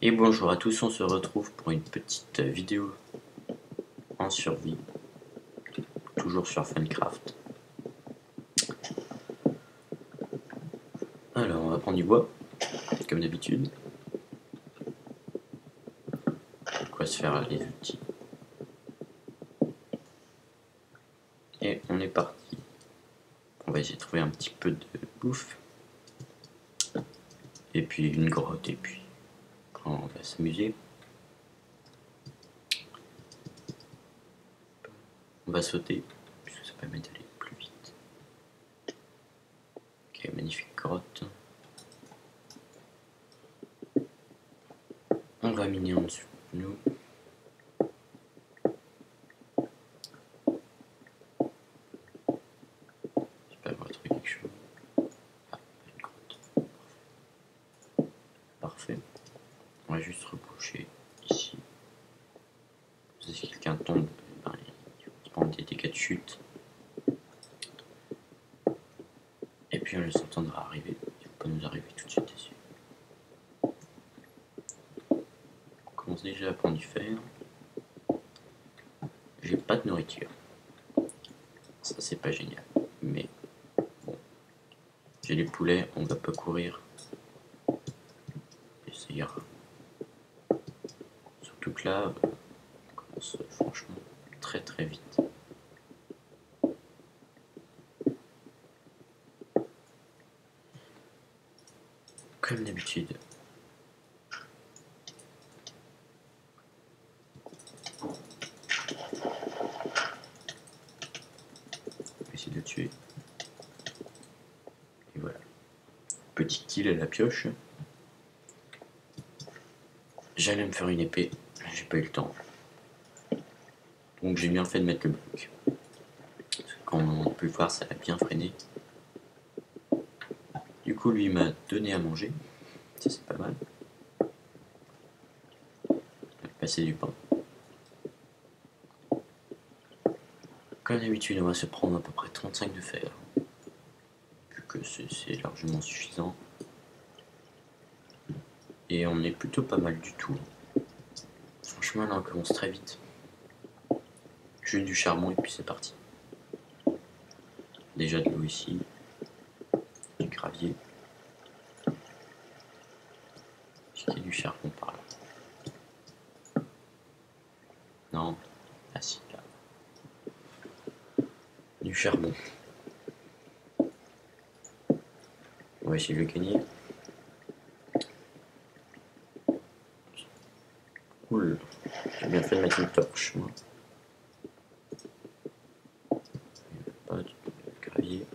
Et bonjour à tous, on se retrouve pour une petite vidéo en survie, toujours sur Funcraft. Alors on va prendre du bois, comme d'habitude. Quoi se faire les outils. Et on est parti. On va essayer de trouver un petit peu de bouffe. Et puis une grotte, et puis on va s'amuser. On va sauter, puisque ça permet d'aller plus vite. Ok, magnifique grotte. On va miner en dessous de nous. J'espère qu'on va trouver quelque chose. Ah, une grotte. Parfait. On va juste reboucher ici. Si quelqu'un tombe, ben, il va prendre des dégâts de chute. Et puis on le s'entendra arriver. Il ne va pas nous arriver tout de suite dessus. On commence déjà à prendre du fer. J'ai pas de nourriture. Ça c'est pas génial. Mais bon. J'ai les poulets, on va pas courir. Et ça ira. Surtout que là, on commence franchement très très vite. Comme d'habitude. On va essayer de le tuer. Et voilà. Petit kill à la pioche. J'allais me faire une épée, j'ai pas eu le temps. Donc j'ai bien fait de mettre le bloc. Comme on peut le voir, ça a bien freiné. Du coup, lui m'a donné à manger. Ça, c'est pas mal. Passer du pain. Comme d'habitude, on va se prendre à peu près 35 de fer. Vu que c'est largement suffisant. Et on est plutôt pas mal du tout. Franchement, là, on commence très vite. Juste du charbon et puis c'est parti. Déjà de l'eau ici. Du gravier. Est-ce qu'il y a du charbon par là? Non. Ah si, là. Du charbon. On va essayer de le gagner. Cool. J'ai bien fait de mettre une torche, moi. Pas de gravier.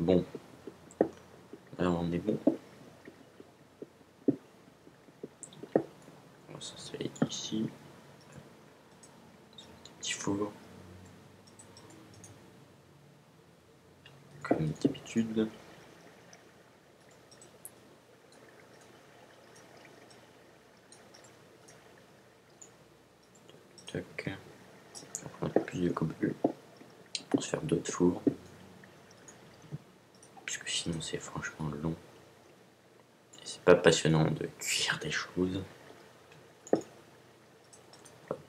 Bon. Là, on est bon. On va s'installer ici. Petit four. Comme d'habitude. Tac. On va prendre plus de cobble pour se faire d'autres fours. Puisque sinon c'est franchement long. Et c'est pas passionnant de cuire des choses. Hop.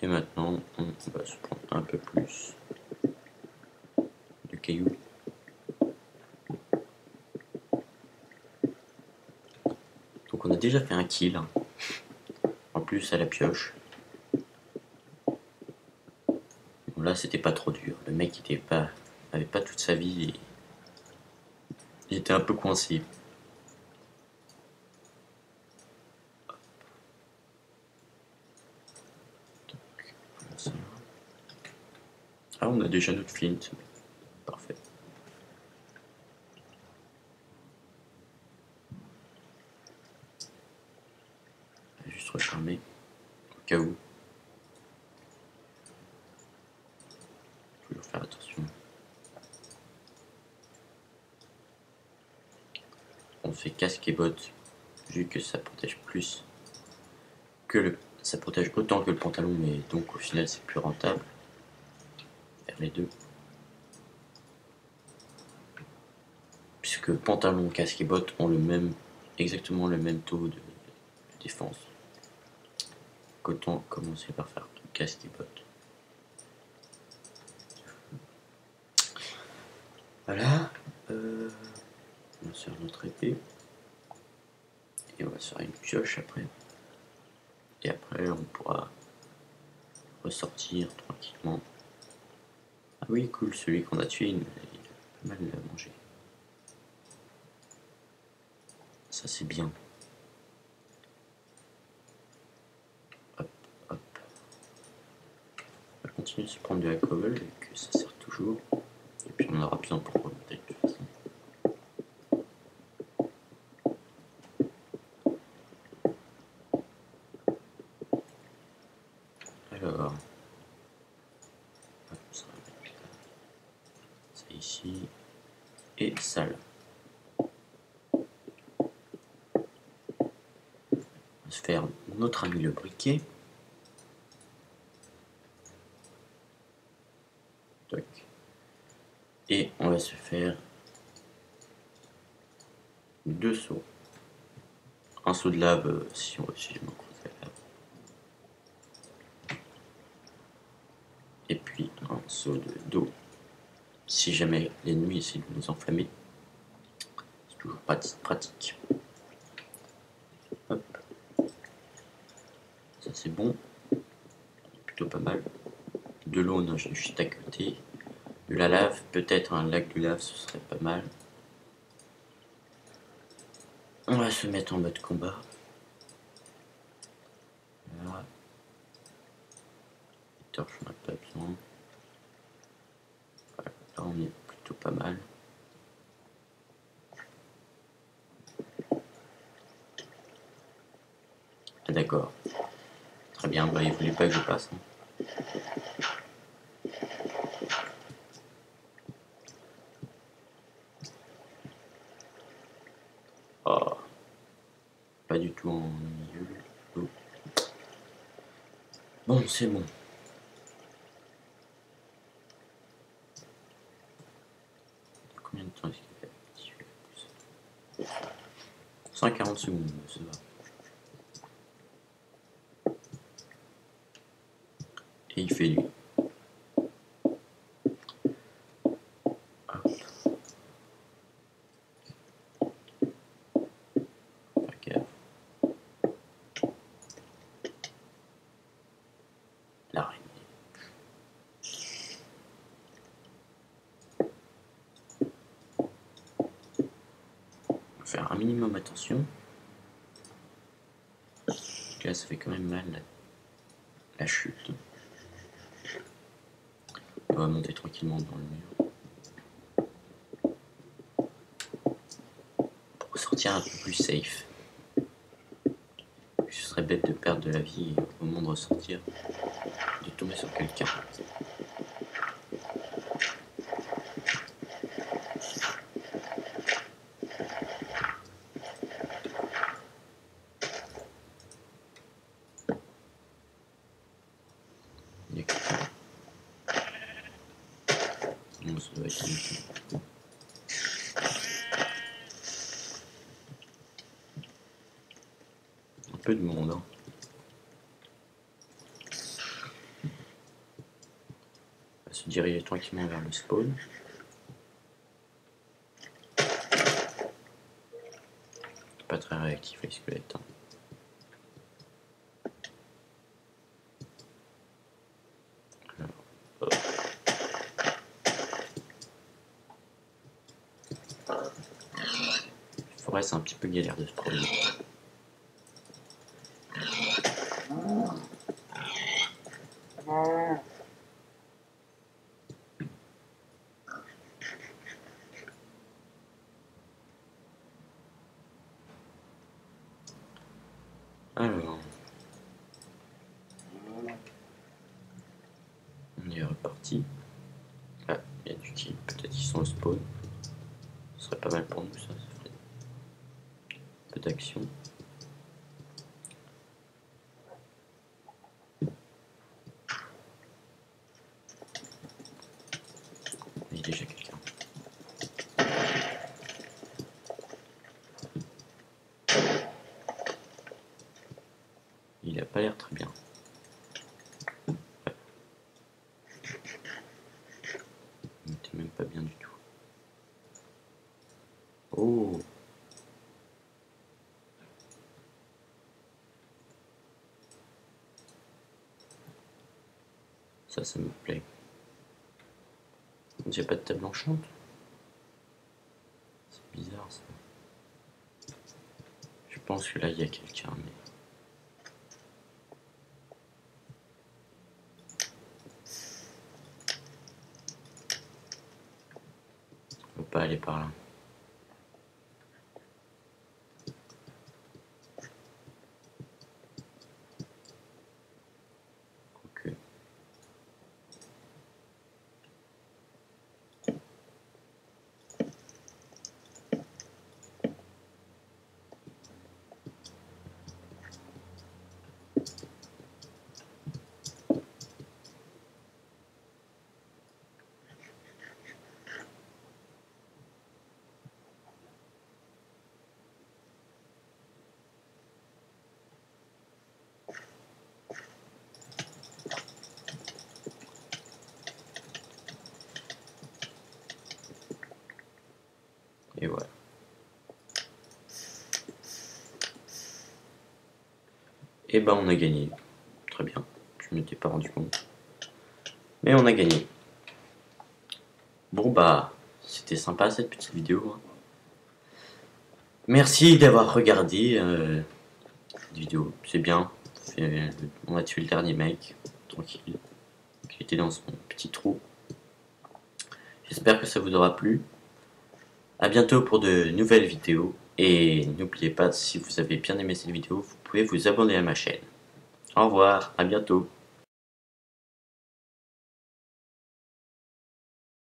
Et maintenant on va se prendre un peu plus de cailloux. Donc on a déjà fait un kill. En plus à la pioche. Bon, là c'était pas trop dur. Le mec avait pas toute sa vie et il était un peu coincé. Ah, on a déjà notre flint. Parfait. On va juste recharmer au cas où. Toujours faire attention. On fait casque et bottes vu que ça protège plus que ça protège autant que le pantalon, mais donc au final c'est plus rentable faire les deux. puisque pantalon, casque et bottes ont exactement le même taux de défense. Qu'autant commencer par faire casque et bottes. Voilà. On va se faire notre épée. Et on va se faire une pioche après. Et après on pourra ressortir tranquillement. Ah oui, cool, celui qu'on a tué, il a pas mal mangé. Ça c'est bien. Hop, hop. On va continuer de se prendre de la cobble et que ça sert toujours. Et puis on aura besoin pour remonter de toute façon. Alors, hop, ça va mettre ça ici et ça là. On va se faire notre ami le briquet. Toc. Et on va se faire 2 seaux. Un seau de lave si je me croise la lave. Et puis un seau d'eau si jamais l'ennemi essaie de nous enflammer. C'est toujours pratique. Hop. Ça c'est bon. Plutôt pas mal. De l'eau, on a juste à côté. De la lave, peut-être un lac de lave, ce serait pas mal. On va se mettre en mode combat. Voilà. Les torches, on n'a pas besoin. Voilà. Là, on est plutôt pas mal. Ah, d'accord. Très bien, bah, il voulait pas que je passe. Hein. Oh. Pas du tout en milieu. Oh. Bon, c'est bon. Combien de temps est-ce qu'il fait? 140 secondes, ça va. Et il fait lui. L'araignée. On va faire un minimum attention. Là, ça fait quand même mal la chute. On va monter tranquillement dans le mur. Pour sortir un peu plus safe. Ce serait bête de perdre de la vie au moment de ressortir, de tomber sur quelqu'un. Il y a quelqu'un. Non, ça doit être une... Un peu de monde, hein. On va se diriger tranquillement vers le spawn. Pas très réactif les squelettes. Hein. Forêt, c'est un petit peu galère de se promener. Alors, on est reparti. Ah, il y a du kill, peut-être qu'ils sont au spawn. Ce serait pas mal pour nous, ça ferait un peu d'action. Il y a déjà quelqu'un. pas l'air très bien. C'est même pas bien du tout. Oh! Ça me plaît. J'ai pas de table enchante. C'est bizarre ça. Je pense que là il y a quelqu'un, mais... On peut pas aller par là. Ok. Et voilà. Et ben on a gagné. Très bien. Je ne m'étais pas rendu compte. Mais on a gagné. Bon bah, c'était sympa cette petite vidéo. Merci d'avoir regardé cette vidéo. C'est bien. On a tué le dernier mec. Tranquille. Qui était dans son petit trou. J'espère que ça vous aura plu. A bientôt pour de nouvelles vidéos. Et n'oubliez pas, si vous avez bien aimé cette vidéo, vous pouvez vous abonner à ma chaîne. Au revoir, à bientôt.